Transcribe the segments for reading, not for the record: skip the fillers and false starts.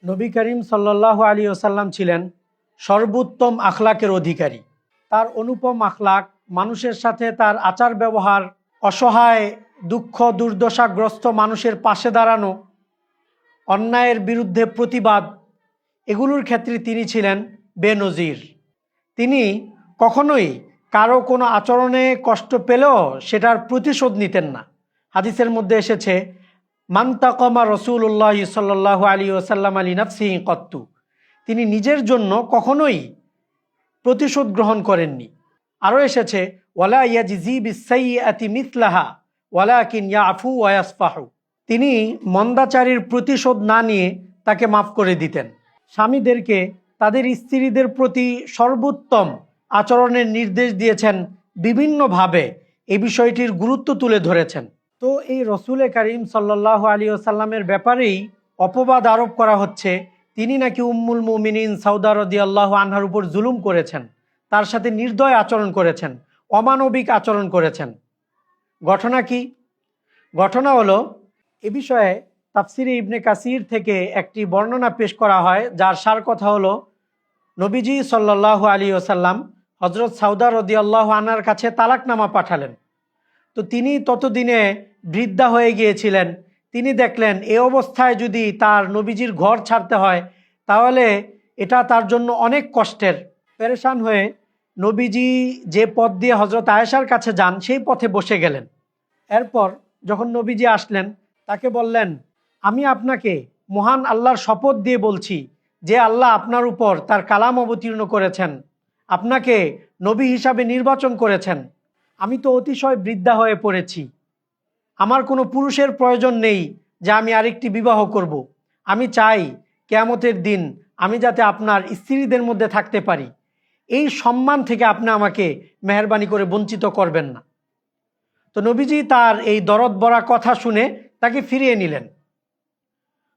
নবী করিম সাল্লাল্লাহু আলাইহি ওয়াসাল্লাম ছিলেন সর্বোত্তম আখলাকের অধিকারী। তার অনুপম আখলাক, মানুষের সাথে তার আচার ব্যবহার, অসহায় দুঃখ দুর্দশাগ্রস্ত মানুষের পাশে দাঁড়ানো, অন্যায়ের বিরুদ্ধে প্রতিবাদ, এগুলোর ক্ষেত্রে তিনি ছিলেন বেনজির। তিনি কখনোই কারো কোনো আচরণে কষ্ট পেলেও সেটার প্রতিশোধ নিতেন না। হাদিসের মধ্যে এসেছে, মান তাকামা রাসূলুল্লাহ সাল্লাল্লাহু আলাইহি ওয়াসাল্লাম আলি নাফসিহি কত্তু। তিনি নিজের জন্য কখনোই প্রতিশোধ গ্রহণ করেননি। আরও এসেছে, ওয়ালা ইয়াজজি বিসাইয়্যাতি মিসলাহা ওয়ালাকিন ইয়াফু ওয়া ইয়াসফাহু। তিনি মন্দাচারীর প্রতিশোধ না নিয়ে তাকে মাফ করে দিতেন। স্বামীদেরকে তাদের স্ত্রীদের প্রতি সর্বোত্তম আচরণের নির্দেশ দিয়েছেন, বিভিন্নভাবে এই বিষয়টির গুরুত্ব তুলে ধরেছেন। তো এই রসুল করিম সাল্লাল্লাহু আলাইহি ওয়াসাল্লামের ব্যাপারেই অপবাদ আরোপ করা হচ্ছে, তিনি নাকি উম্মুল মুমিনিন সাউদা রাদিয়াল্লাহু আনহার উপর জুলুম করেছেন, তার সাথে নির্দয় আচরণ করেছেন, অমানবিক আচরণ করেছেন। ঘটনা কি? ঘটনা হলো, এ বিষয়ে তাফসিরে ইবনে কাসির থেকে একটি বর্ণনা পেশ করা হয়, যার সার কথা হলো, নবীজি সাল্লাল্লাহু আলাইহি ওয়াসাল্লাম হযরত সাউদা রাদিয়াল্লাহু আনহার কাছে তালাকনামা পাঠালেন। তো তিনি ততদিনে বৃদ্ধা হয়ে গিয়েছিলেন। তিনি দেখলেন এই অবস্থায় যদি তার নবীজির ঘর ছাড়তে হয় তাহলে এটা তার জন্য অনেক কষ্টের। পেরেশান হয়ে নবীজি যে পথ দিয়ে হযরত আয়েশার কাছে যান সেই পথে বসে গেলেন। এরপর যখন নবীজি আসলেন, তাকে বললেন, আমি আপনাকে মহান আল্লাহর শপথ দিয়ে বলছি যে আল্লাহ আপনার উপর তার কালাম অবতীর্ণ করেছেন, আপনাকে নবী হিসাবে নির্বাচন করেছেন। আমি তো অতিশয় বৃদ্ধা হয়ে পড়েছি, আমার কোনো পুরুষের প্রয়োজন নেই যে আমি আরেকটি বিবাহ করব। আমি চাই কিয়ামতের দিন আমি যাতে আপনার স্ত্রীদের মধ্যে থাকতে পারি। এই সম্মান থেকে আপনি আমাকে মেহেরবানি করে বঞ্চিত করবেন না। তো নবীজি তার এই দরদ ভরা কথা শুনে তাকে ফিরিয়ে নিলেন।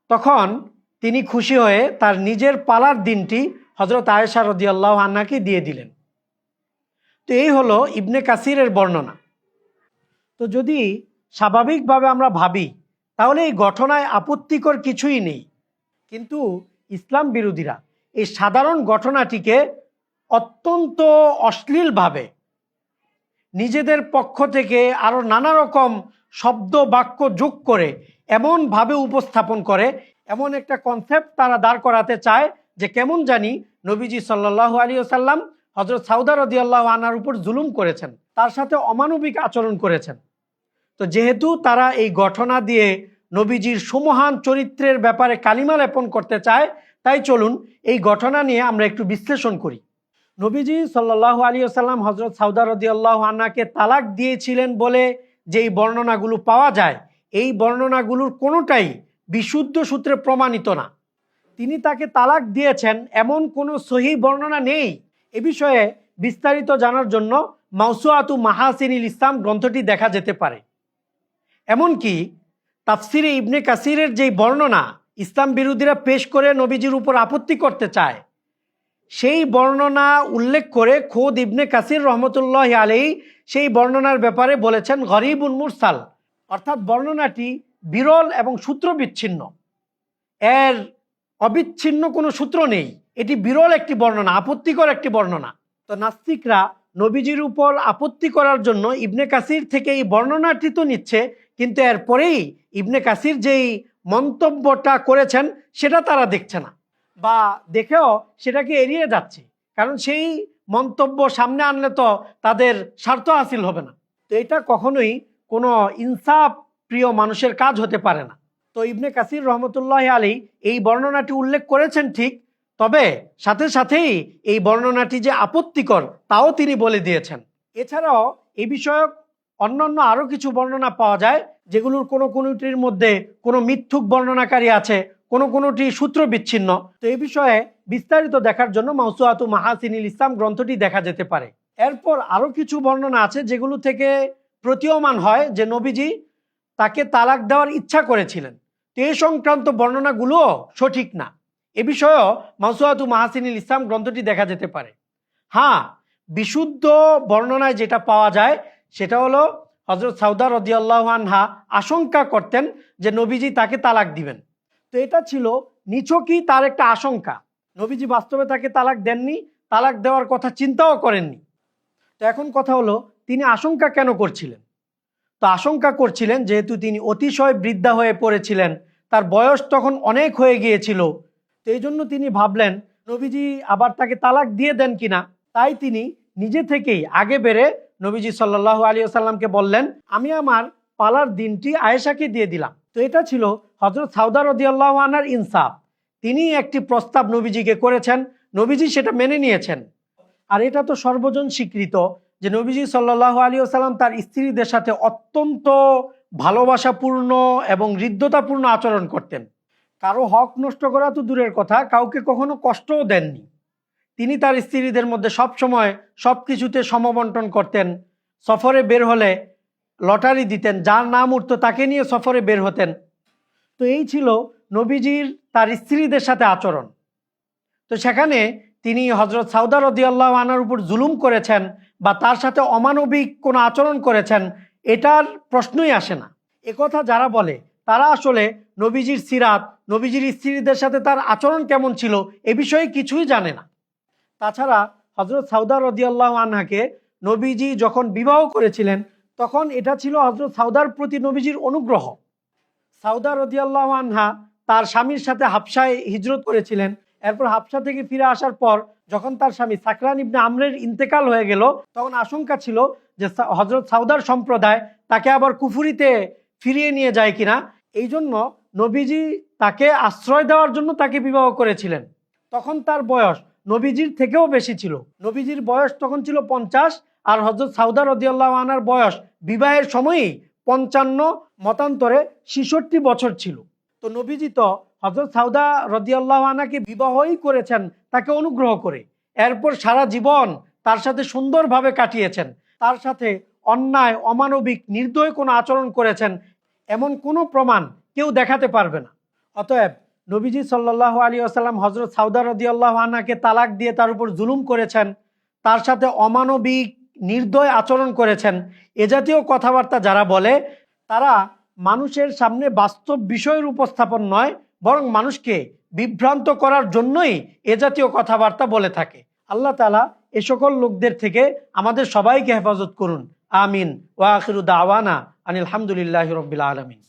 তখন তিনি খুশি হয়ে তার নিজের পালার দিনটি হযরত আয়েশা রাদিয়াল্লাহু আনহাকে দিয়ে দিলেন। তো এই হলো ইবনে কাসিরের বর্ণনা। তো যদি স্বাভাবিকভাবে আমরা ভাবি তাহলে এই ঘটনায় আপত্তিকর কিছুই নেই, কিন্তু ইসলাম বিরোধীরা এই সাধারণ ঘটনাটিকে অত্যন্ত অশ্লীলভাবে নিজেদের পক্ষ থেকে আরও নানা রকম শব্দ বাক্য যোগ করে এমনভাবে উপস্থাপন করে, এমন একটা কনসেপ্ট তারা দাঁড় করাতে চায় যে কেমন জানি নবীজি সাল্লাল্লাহু আলাইহি ওয়াসাল্লাম হযরত সাউদা রাদিয়াল্লাহু আনহার উপর জুলুম করেছেন, তার সাথে অমানবিক আচরণ করেছেন। তো যেহেতু তারা এই ঘটনা দিয়ে নবীজির সুমহান চরিত্রের ব্যাপারে কালিমা লেপন করতে চায়, তাই চলুন এই ঘটনা নিয়ে আমরা একটু বিশ্লেষণ করি। নবীজি সাল্লাল্লাহু আলাইহি ওয়াসাল্লাম হযরত সাউদা রাদিয়াল্লাহু আনহাকে তালাক দিয়েছিলেন বলে যেই বর্ণনাগুলো পাওয়া যায়, এই বর্ণনাগুলোর কোনোটাই বিশুদ্ধ সূত্রে প্রমাণিত না। তিনি তাকে তালাক দিয়েছেন এমন কোনো সহিহ বর্ণনা নেই। এ বিষয়ে বিস্তারিত জানার জন্য মাওসুআতু মাহাসিনিল ইসলাম গ্রন্থটি দেখা যেতে পারে। এমনকি তাফসিরে ইবনে কাসিরের যেই বর্ণনা ইসলাম বিরোধীরা পেশ করে নবীজির উপর আপত্তি করতে চায়, সেই বর্ণনা উল্লেখ করে খোদ ইবনে কাসির রহমতুল্লাহ আলাইহি সেই বর্ণনার ব্যাপারে বলেছেন গরীবুন মুরসাল, অর্থাৎ বর্ণনাটি বিরল এবং সূত্র বিচ্ছিন্ন, এর অবিচ্ছিন্ন কোনো সূত্র নেই। এটি বিরল একটি বর্ণনা, আপত্তিকর একটি বর্ণনা। তো নাস্তিকরা নবীজির উপর আপত্তি করার জন্য ইবনে কাসির থেকে এই বর্ণনাটি তো নিচ্ছে, কিন্তু এরপরেই ইবনে কাসির যেই মন্তব্যটা করেছেন সেটা তারা দেখছে না, বা দেখেও সেটাকে এড়িয়ে যাচ্ছে, কারণ সেই মন্তব্য সামনে আনলে তো তাদের স্বার্থ হাসিল হবে না। তো এটা কখনোই কোনো ইনসাফ প্রিয় মানুষের কাজ হতে পারে না। তো ইবনে কাসির রহমতুল্লাহ আলাইহি এই বর্ণনাটি উল্লেখ করেছেন ঠিক, তবে সাথে সাথেই এই বর্ণনাটি যে আপত্তিকর তাও তিনি বলে দিয়েছেন। এছাড়াও এই বিষয়ক অন্যান্য আরও কিছু বর্ণনা পাওয়া যায়, যেগুলোর কোনোটির মধ্যে কোনো মিথ্যুক বর্ণনাকারী আছে, কোনোটি সূত্র বিচ্ছিন্ন। তো এই বিষয়ে বিস্তারিত দেখার জন্য মাওসুআতু মাহাসিনিল ইসলাম গ্রন্থটি দেখা যেতে পারে। এরপর আরও কিছু বর্ণনা আছে যেগুলো থেকে প্রতীয়মান হয় যে নবীজি তাকে তালাক দেওয়ার ইচ্ছা করেছিলেন। তো এই সংক্রান্ত বর্ণনাগুলো সঠিক না। এ বিষয়েও মাওসুআতু মাহাসিনিল ইসলাম গ্রন্থটি দেখা যেতে পারে। হ্যাঁ, বিশুদ্ধ বর্ণনায় যেটা পাওয়া যায় সেটা হলো হযরত সাউদা রাদিয়াল্লাহু আনহা আশঙ্কা করতেন যে নবীজি তাকে তালাক দিবেন। তো এটা ছিল নিছকই তার একটা আশঙ্কা। নবীজি বাস্তবে তাকে তালাক দেননি, তালাক দেওয়ার কথা চিন্তাও করেননি। তো এখন কথা হলো, তিনি আশঙ্কা কেন করছিলেন? তো আশঙ্কা করছিলেন যেহেতু তিনি অতিশয় বৃদ্ধা হয়ে পড়েছিলেন, তার বয়স তখন অনেক হয়ে গিয়েছিল। তো এই জন্য তিনি ভাবলেন নবীজি আবার তাকে তালাক দিয়ে দেন কিনা। তাই তিনি নিজে থেকেই আগে বেড়ে নবীজি সাল্লাল্লাহু আলাইহি ওয়াসাল্লামকে বললেন, আমি আমার পালার দিনটি আয়েশাকে দিয়ে দিলাম। তো এটা ছিল হযরত সাউদা রাদিয়াল্লাহু আনহার ইনসাফ। তিনি একটি প্রস্তাব নবীজিকে করেছেন, নবীজি সেটা মেনে নিয়েছেন। আর এটা তো সর্বজন স্বীকৃত যে নবীজি সাল্লাল্লাহু আলাইহি ওয়াসাল্লাম তার স্ত্রীদের সাথে অত্যন্ত ভালোবাসাপূর্ণ এবং হৃদ্যতাপূর্ণ আচরণ করতেন। কারো হক নষ্ট করা তো দূরের কথা, কাউকে কখনো কষ্টও দেননি। তিনি তার স্ত্রীদের মধ্যে সবসময় সব কিছুতে সমবন্টন করতেন। সফরে বের হলে লটারি দিতেন, যার নাম উঠত তাকে নিয়ে সফরে বের হতেন। তো এই ছিল নবীজির তার স্ত্রীদের সাথে আচরণ। তো সেখানে তিনি হযরত সাউদা রাদিয়াল্লাহু আনহার উপর জুলুম করেছেন বা তার সাথে অমানবিক কোনো আচরণ করেছেন, এটার প্রশ্নই আসে না। একথা যারা বলে তারা আসলে নবীজির সিরাত, নবীজির স্ত্রীদের সাথে তার আচরণ কেমন ছিল এ বিষয়ে কিছুই জানে না। তাছাড়া হযরত সাউদা রাদিয়াল্লাহু আনহাকে নবীজি যখন বিবাহ করেছিলেন তখন এটা ছিল হযরত সাউদার প্রতি নবীজির অনুগ্রহ। সাউদা রাদিয়াল্লাহু আনহা তার স্বামীর সাথে হাবশায় হিজরত করেছিলেন। এরপর হাবশা থেকে ফিরে আসার পর যখন তার স্বামী সাকরান ইবনে আমরের ইন্তেকাল হয়ে গেল, তখন আশঙ্কা ছিল যে হযরত সাউদার সম্প্রদায় তাকে আবার কুফুরিতে ফিরিয়ে নিয়ে যায় কিনা। এই জন্য নবীজি তাকে আশ্রয় দেওয়ার জন্য তাকে বিবাহ করেছিলেন। তখন তার বয়স নবীজির থেকেও বেশি ছিল। নবীজির বয়স তখন ছিল 50, আর হযরত সাউদা রাদিয়াল্লাহু আনহার বয়স বিবাহের সময়ই 55, মতান্তরে 66 বছর ছিল। তো নবীজি তো হযরত সাউদা রাদিয়াল্লাহু আনহাকে বিবাহই করেছেন তাকে অনুগ্রহ করে। এরপর সারা জীবন তার সাথে সুন্দরভাবে কাটিয়েছেন। তার সাথে অন্যায়, অমানবিক, নির্দয় কোনো আচরণ করেছেন এমন কোনো প্রমাণ কেউ দেখাতে পারবে না। অতএব নবীজি সাল্লাল্লাহু আলাইহি ওয়াসাল্লাম হযরত সাউদা রাদিয়াল্লাহু আনহাকে তালাক দিয়ে তার উপর জুলুম করেছেন, তার সাথে অমানবিক, নির্দয় আচরণ করেছেন, এ জাতীয় কথাবার্তা যারা বলে তারা মানুষের সামনে বাস্তব বিষয়ের উপস্থাপন নয়, বরং মানুষকে বিভ্রান্ত করার জন্যই এ জাতীয় কথাবার্তা বলে থাকে। আল্লাহ তাআলা এ সকল লোকদের থেকে আমাদের সবাইকে হেফাজত করুন। আমিন। ওয়া আখিরু দাওয়ানা আনিল হামদুলিল্লাহি রাব্বিল আলামিন।